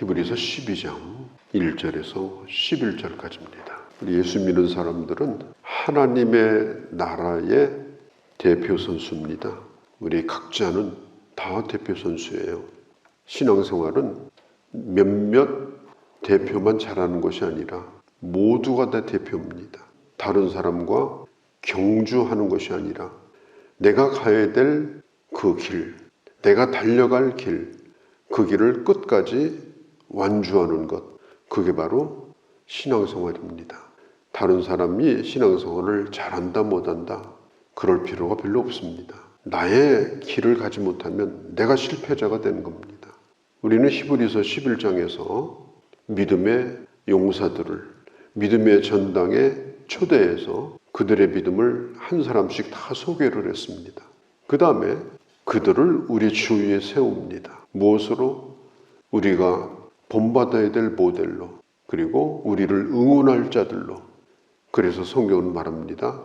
히브리서 12장 1절에서 11절까지입니다. 예수 믿는 사람들은 하나님의 나라의 대표 선수입니다. 우리 각자는 다 대표 선수예요. 신앙생활은 몇몇 대표만 잘하는 것이 아니라 모두가 다 대표입니다. 다른 사람과 경주하는 것이 아니라 내가 가야 될 그 길, 내가 달려갈 길, 그 길을 끝까지 완주하는 것, 그게 바로 신앙생활입니다. 다른 사람이 신앙생활을 잘한다 못한다 그럴 필요가 별로 없습니다. 나의 길을 가지 못하면 내가 실패자가 되는 겁니다. 우리는 히브리서 11장에서 믿음의 용사들을 믿음의 전당에 초대해서 그들의 믿음을 한 사람씩 다 소개를 했습니다. 그 다음에 그들을 우리 주위에 세웁니다. 무엇으로? 우리가 본받아야 될 모델로, 그리고 우리를 응원할 자들로. 그래서 성경은 말합니다.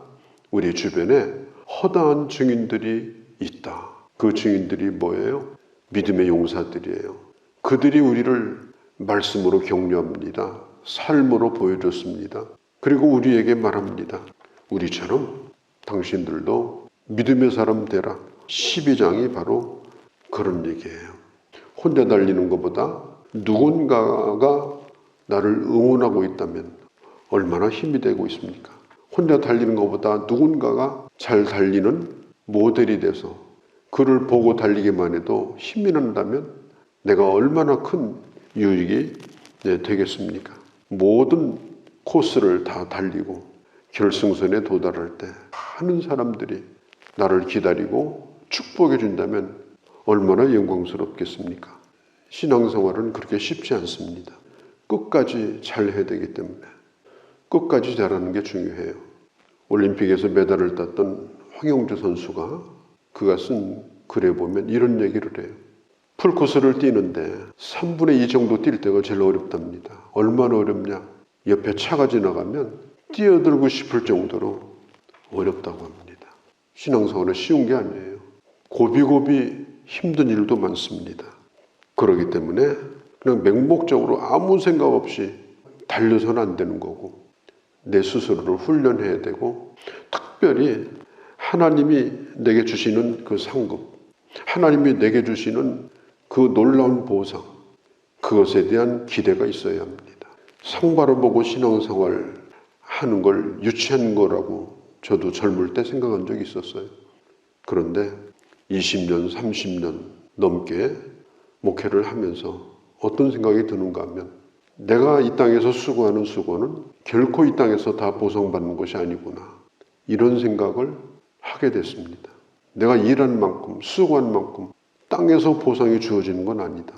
우리 주변에 허다한 증인들이 있다. 그 증인들이 뭐예요? 믿음의 용사들이에요. 그들이 우리를 말씀으로 격려합니다. 삶으로 보여줬습니다. 그리고 우리에게 말합니다. 우리처럼 당신들도 믿음의 사람 되라. 12장이 바로 그런 얘기예요. 혼자 달리는 것보다 누군가가 나를 응원하고 있다면 얼마나 힘이 되고 있습니까? 혼자 달리는 것보다 누군가가 잘 달리는 모델이 돼서 그를 보고 달리기만 해도 힘이 난다면 내가 얼마나 큰 유익이 되겠습니까? 모든 코스를 다 달리고 결승선에 도달할 때 많은 사람들이 나를 기다리고 축복해 준다면 얼마나 영광스럽겠습니까? 신앙생활은 그렇게 쉽지 않습니다. 끝까지 잘해야 되기 때문에 끝까지 잘하는 게 중요해요. 올림픽에서 메달을 땄던 황영주 선수가 그가 쓴 글에 보면 이런 얘기를 해요. 풀코스를 뛰는데 3분의 2 정도 뛸 때가 제일 어렵답니다. 얼마나 어렵냐? 옆에 차가 지나가면 뛰어들고 싶을 정도로 어렵다고 합니다. 신앙생활은 쉬운 게 아니에요. 고비고비 힘든 일도 많습니다. 그렇기 때문에 그냥 맹목적으로 아무 생각 없이 달려서는 안 되는 거고 내 스스로를 훈련해야 되고 특별히 하나님이 내게 주시는 그 상급, 하나님이 내게 주시는 그 놀라운 보상, 그것에 대한 기대가 있어야 합니다. 상 바라보고 신앙생활 하는 걸 유치한 거라고 저도 젊을 때 생각한 적이 있었어요. 그런데 20년, 30년 넘게 목회를 하면서 어떤 생각이 드는가 하면 내가 이 땅에서 수고하는 수고는 결코 이 땅에서 다 보상받는 것이 아니구나. 이런 생각을 하게 됐습니다. 내가 일한 만큼, 수고한 만큼 땅에서 보상이 주어지는 건 아니다.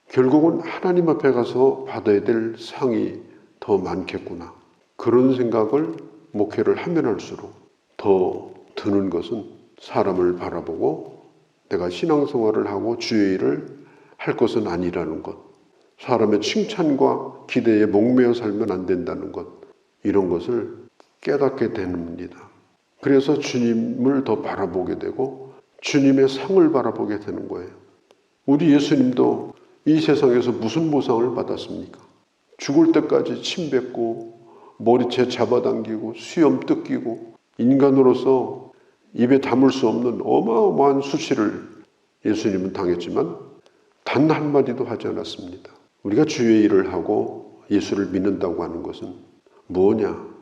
결국은 하나님 앞에 가서 받아야 될 상이 더 많겠구나. 그런 생각을 목회를 하면 할수록 더 드는 것은 사람을 바라보고 내가 신앙생활을 하고 주의 일을 할 것은 아니라는 것. 사람의 칭찬과 기대에 목매어 살면 안 된다는 것. 이런 것을 깨닫게 됩니다. 그래서 주님을 더 바라보게 되고 주님의 상을 바라보게 되는 거예요. 우리 예수님도 이 세상에서 무슨 보상을 받았습니까? 죽을 때까지 침 뱉고 머리채 잡아당기고 수염 뜯기고 인간으로서 입에 담을 수 없는 어마어마한 수치를 예수님은 당했지만 단 한마디도 하지 않았습니다. 우리가 주의 일을 하고 예수를 믿는다고 하는 것은 뭐냐?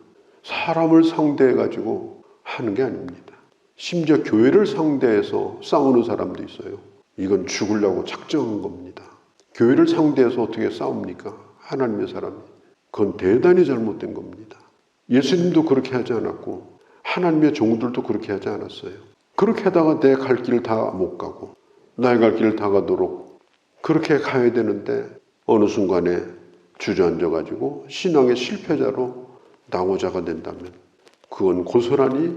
사람을 상대해가지고 하는 게 아닙니다. 심지어 교회를 상대해서 싸우는 사람도 있어요. 이건 죽으려고 작정한 겁니다. 교회를 상대해서 어떻게 싸웁니까? 하나님의 사람이. 그건 대단히 잘못된 겁니다. 예수님도 그렇게 하지 않았고 하나님의 종들도 그렇게 하지 않았어요. 그렇게 하다가 내 갈 길 다 못 가고 나의 갈 길을 다 가도록 그렇게 가야 되는데 어느 순간에 주저앉아가지고 신앙의 실패자로 낙오자가 된다면 그건 고스란히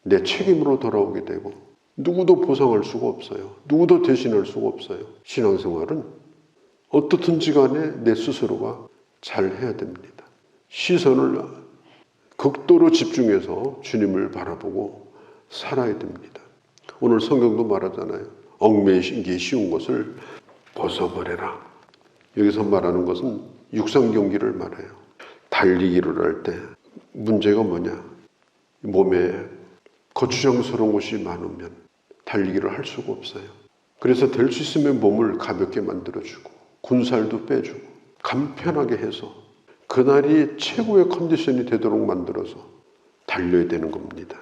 내 책임으로 돌아오게 되고 누구도 보상할 수가 없어요. 누구도 대신할 수가 없어요. 신앙생활은 어떻든지 간에 내 스스로가 잘 해야 됩니다. 시선을 극도로 집중해서 주님을 바라보고 살아야 됩니다. 오늘 성경도 말하잖아요. 얽매이기 쉬운 것을 벗어버려라. 여기서 말하는 것은 육상 경기를 말해요. 달리기를 할 때 문제가 뭐냐? 몸에 거추장스러운 것이 많으면 달리기를 할 수가 없어요. 그래서 될 수 있으면 몸을 가볍게 만들어주고 군살도 빼주고 간편하게 해서 그날이 최고의 컨디션이 되도록 만들어서 달려야 되는 겁니다.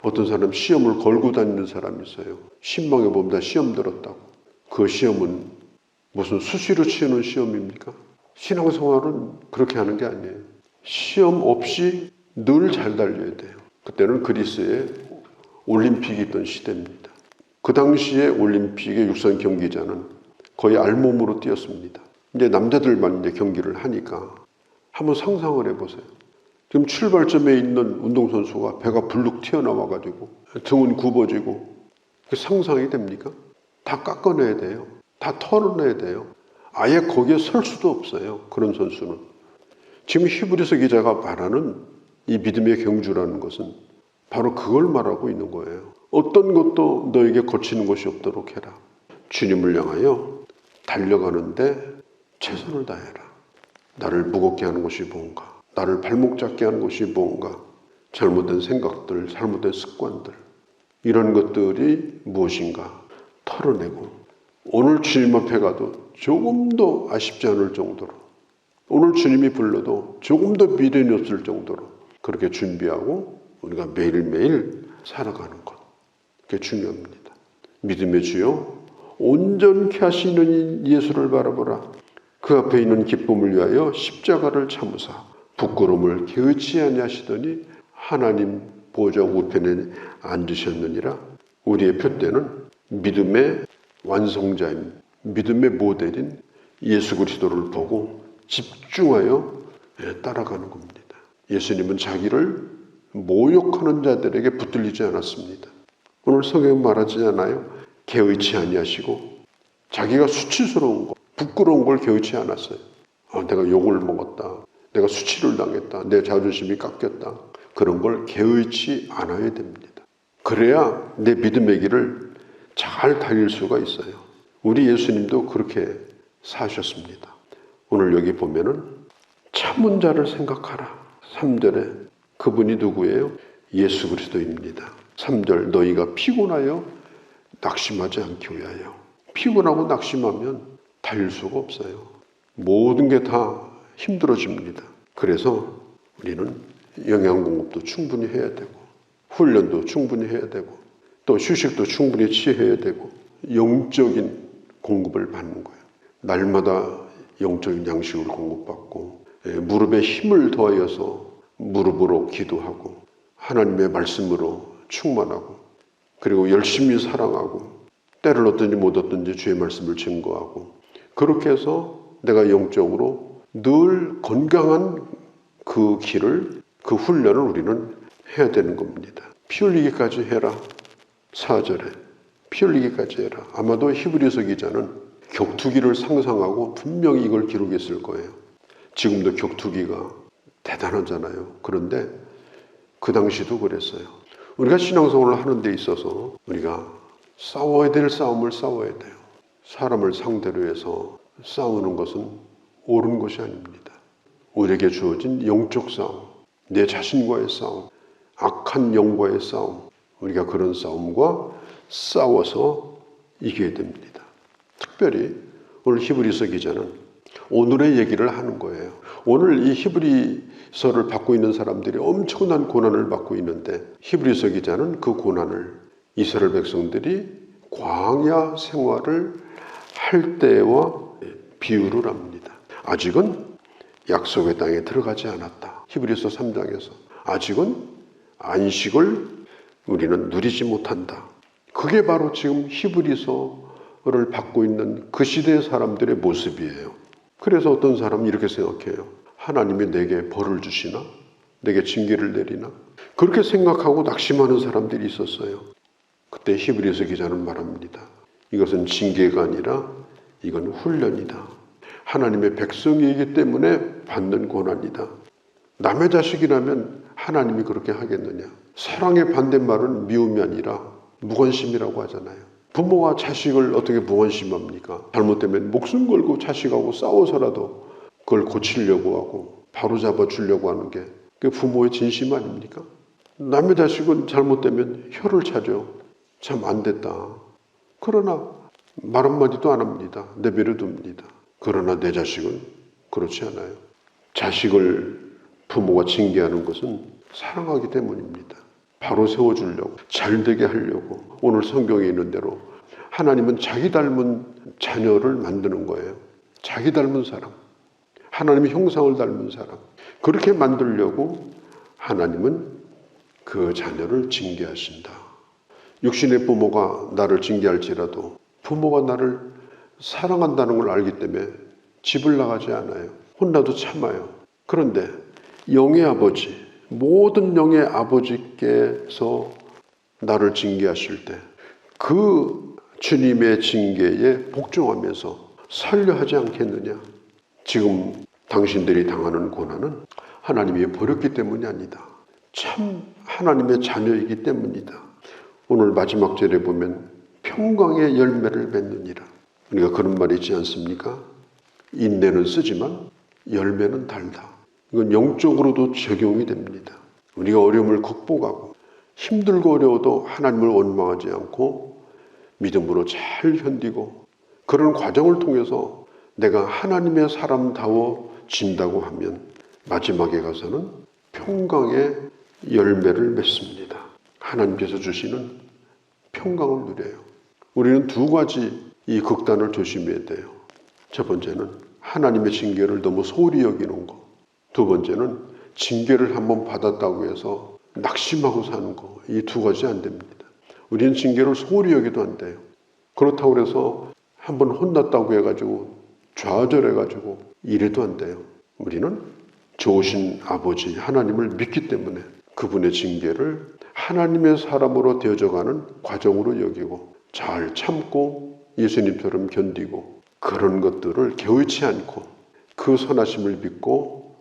어떤 사람 시험을 걸고 다니는 사람이 있어요. 신방에 보면 다 시험 들었다고. 그 시험은 무슨 수시로 치는 시험입니까? 신앙생활은 그렇게 하는 게 아니에요. 시험 없이 늘 잘 달려야 돼요. 그때는 그리스에 올림픽이 있던 시대입니다. 그 당시에 올림픽의 육상 경기자는 거의 알몸으로 뛰었습니다. 이제 남자들만 이제 경기를 하니까 한번 상상을 해보세요. 지금 출발점에 있는 운동선수가 배가 불룩 튀어나와가지고 등은 굽어지고 상상이 됩니까? 다 깎아내야 돼요. 다 털어내야 돼요. 아예 거기에 설 수도 없어요. 그런 선수는. 지금 히브리서 기자가 말하는 이 믿음의 경주라는 것은 바로 그걸 말하고 있는 거예요. 어떤 것도 너에게 거치는 것이 없도록 해라. 주님을 향하여 달려가는데 최선을 다해라. 나를 무겁게 하는 것이 뭔가? 나를 발목 잡게 하는 것이 뭔가? 잘못된 생각들, 잘못된 습관들, 이런 것들이 무엇인가 털어내고 오늘 주님 앞에 가도 조금도 아쉽지 않을 정도로, 오늘 주님이 불러도 조금도 미련이 없을 정도로 그렇게 준비하고 우리가 매일매일 살아가는 것, 그게 중요합니다. 믿음의 주여 온전케 하시는 예수를 바라보라. 그 앞에 있는 기쁨을 위하여 십자가를 참으사 부끄러움을 개의치 아니하시더니 하나님 보좌 우편에 앉으셨느니라. 우리의 표대는 믿음의 완성자인, 믿음의 모델인 예수 그리스도를 보고 집중하여 따라가는 겁니다. 예수님은 자기를 모욕하는 자들에게 붙들리지 않았습니다. 오늘 성경 말하지 않아요? 개의치 아니하시고 자기가 수치스러운 것, 부끄러운 걸 개의치 않았어요. 내가 욕을 먹었다, 내가 수치를 당했다, 내 자존심이 깎였다, 그런 걸 개의치 않아야 됩니다. 그래야 내 믿음의 길을 잘 달릴 수가 있어요. 우리 예수님도 그렇게 사셨습니다. 오늘 여기 보면은 참은 자를 생각하라. 3절에 그분이 누구예요? 예수 그리스도입니다. 3절 너희가 피곤하여 낙심하지 않기 위하여. 피곤하고 낙심하면 달릴 수가 없어요. 모든 게 다 힘들어집니다. 그래서 우리는 영양 공급도 충분히 해야 되고 훈련도 충분히 해야 되고 또 휴식도 충분히 취해야 되고 영적인 공급을 받는 거예요. 날마다 영적인 양식을 공급받고 무릎에 힘을 더하여서 무릎으로 기도하고 하나님의 말씀으로 충만하고 그리고 열심히 사랑하고 때를 얻든지 못 얻든지 주의 말씀을 증거하고 그렇게 해서 내가 영적으로 늘 건강한 그 길을, 그 훈련을 우리는 해야 되는 겁니다. 피 흘리기까지 해라. 4절에 피 흘리기까지 해라. 아마도 히브리서 기자는 격투기를 상상하고 분명히 이걸 기록했을 거예요. 지금도 격투기가 대단하잖아요. 그런데 그 당시도 그랬어요. 우리가 신앙생활을 하는 데 있어서 우리가 싸워야 될 싸움을 싸워야 돼요. 사람을 상대로 해서 싸우는 것은 옳은 것이 아닙니다. 우리에게 주어진 영적 싸움, 내 자신과의 싸움, 악한 영과의 싸움, 우리가 그런 싸움과 싸워서 이겨야 됩니다. 특별히 오늘 히브리서 기자는 오늘의 얘기를 하는 거예요. 오늘 이 히브리서를 받고 있는 사람들이 엄청난 고난을 받고 있는데 히브리서 기자는 그 고난을 이스라엘 백성들이 광야 생활을 할 때와 비유를 합니다. 아직은 약속의 땅에 들어가지 않았다. 히브리서 3장에서 아직은 안식을 우리는 누리지 못한다. 그게 바로 지금 히브리서를 받고 있는 그 시대의 사람들의 모습이에요. 그래서 어떤 사람은 이렇게 생각해요. 하나님이 내게 벌을 주시나? 내게 징계를 내리나? 그렇게 생각하고 낙심하는 사람들이 있었어요. 그때 히브리서 기자는 말합니다. 이것은 징계가 아니라 이건 훈련이다. 하나님의 백성이기 때문에 받는 고난이다. 남의 자식이라면 하나님이 그렇게 하겠느냐? 사랑의 반대말은 미움이 아니라 무관심이라고 하잖아요. 부모와 자식을 어떻게 무관심합니까? 잘못되면 목숨 걸고 자식하고 싸워서라도 그걸 고치려고 하고 바로잡아 주려고 하는 게 그게 부모의 진심 아닙니까? 남의 자식은 잘못되면 혀를 차죠. 참 안 됐다. 그러나 말 한마디도 안 합니다. 내버려 둡니다. 그러나 내 자식은 그렇지 않아요. 자식을 부모가 징계하는 것은 사랑하기 때문입니다. 바로 세워주려고, 잘되게 하려고. 오늘 성경에 있는 대로 하나님은 자기 닮은 자녀를 만드는 거예요. 자기 닮은 사람, 하나님의 형상을 닮은 사람, 그렇게 만들려고 하나님은 그 자녀를 징계하신다. 육신의 부모가 나를 징계할지라도 부모가 나를 사랑한다는 걸 알기 때문에 집을 나가지 않아요. 혼나도 참아요. 그런데 영의 아버지, 모든 영의 아버지께서 나를 징계하실 때 그 주님의 징계에 복종하면서 살려 하지 않겠느냐? 지금 당신들이 당하는 고난은 하나님이 버렸기 때문이 아니다. 참 하나님의 자녀이기 때문이다. 오늘 마지막 절에 보면 평강의 열매를 맺느니라. 우리가 그런 말이 있지 않습니까? 인내는 쓰지만 열매는 달다. 이건 영적으로도 적용이 됩니다. 우리가 어려움을 극복하고 힘들고 어려워도 하나님을 원망하지 않고 믿음으로 잘 견디고 그런 과정을 통해서 내가 하나님의 사람다워진다고 하면 마지막에 가서는 평강의 열매를 맺습니다. 하나님께서 주시는 평강을 누려요. 우리는 두 가지 이 극단을 조심해야 돼요. 첫 번째는 하나님의 징계를 너무 소홀히 여기는 거. 두 번째는 징계를 한번 받았다고 해서 낙심하고 사는 거. 이 두 가지 안 됩니다. 우리는 징계를 소홀히 여기도 안 돼요. 그렇다고 해서 한번 혼났다고 해가지고 좌절해가지고 이래도 안 돼요. 우리는 좋으신 아버지 하나님을 믿기 때문에 그분의 징계를 하나님의 사람으로 되어져가는 과정으로 여기고 잘 참고 예수님처럼 견디고 그런 것들을 개의치 않고 그 선하심을 믿고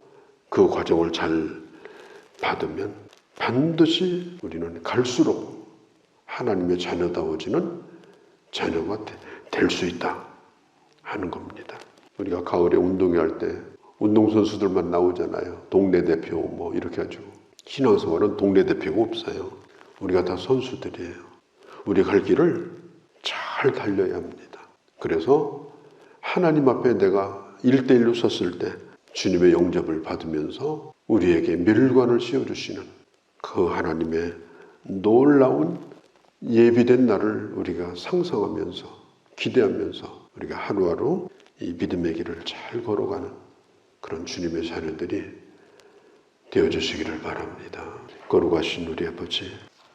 그 과정을 잘 받으면 반드시 우리는 갈수록 하나님의 자녀다워지는 자녀가 될 수 있다 하는 겁니다. 우리가 가을에 운동회 할 때 운동선수들만 나오잖아요. 동네 대표 뭐 이렇게 가지고. 신앙생활은 동네 대표가 없어요. 우리가 다 선수들이에요. 우리 갈 길을 잘 달려야 합니다. 그래서 하나님 앞에 내가 1대1로 섰을 때 주님의 영접을 받으면서 우리에게 멸관을 씌워주시는 그 하나님의 놀라운 예비된 날을 우리가 상상하면서 기대하면서 우리가 하루하루 이 믿음의 길을 잘 걸어가는 그런 주님의 자녀들이 되어주시기를 바랍니다. 거룩하신 우리 아버지,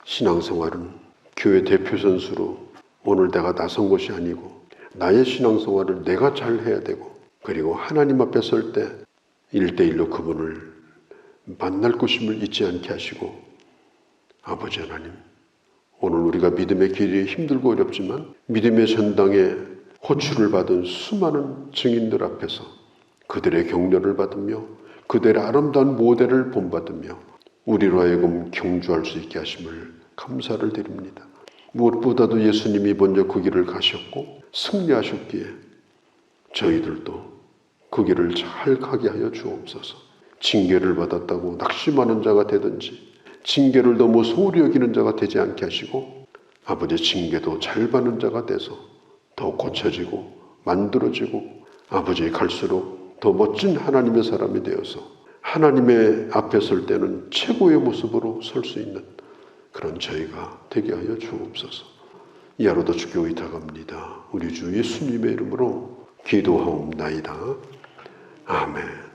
신앙생활은 교회 대표 선수로 오늘 내가 나선 것이 아니고 나의 신앙생활을 내가 잘 해야 되고 그리고 하나님 앞에 설 때 1대1로 그분을 만날 것임을 잊지 않게 하시고 아버지 하나님, 오늘 우리가 믿음의 길이 힘들고 어렵지만 믿음의 전당에 호출을 받은 수많은 증인들 앞에서 그들의 격려를 받으며 그들의 아름다운 모델을 본받으며 우리로 하여금 경주할 수 있게 하심을 감사를 드립니다. 무엇보다도 예수님이 먼저 그 길을 가셨고 승리하셨기에 저희들도 그 길을 잘 가게 하여 주옵소서. 징계를 받았다고 낙심하는 자가 되든지 징계를 너무 소홀히 여기는 자가 되지 않게 하시고 아버지 징계도 잘 받는 자가 돼서 더 고쳐지고 만들어지고 아버지 갈수록 더 멋진 하나님의 사람이 되어서 하나님의 앞에 설 때는 최고의 모습으로 설 수 있는 그런 저희가 되게 하여 주옵소서. 이 하루도 주께 의탁합니다. 우리 주 예수님의 이름으로 기도하옵나이다. 아멘.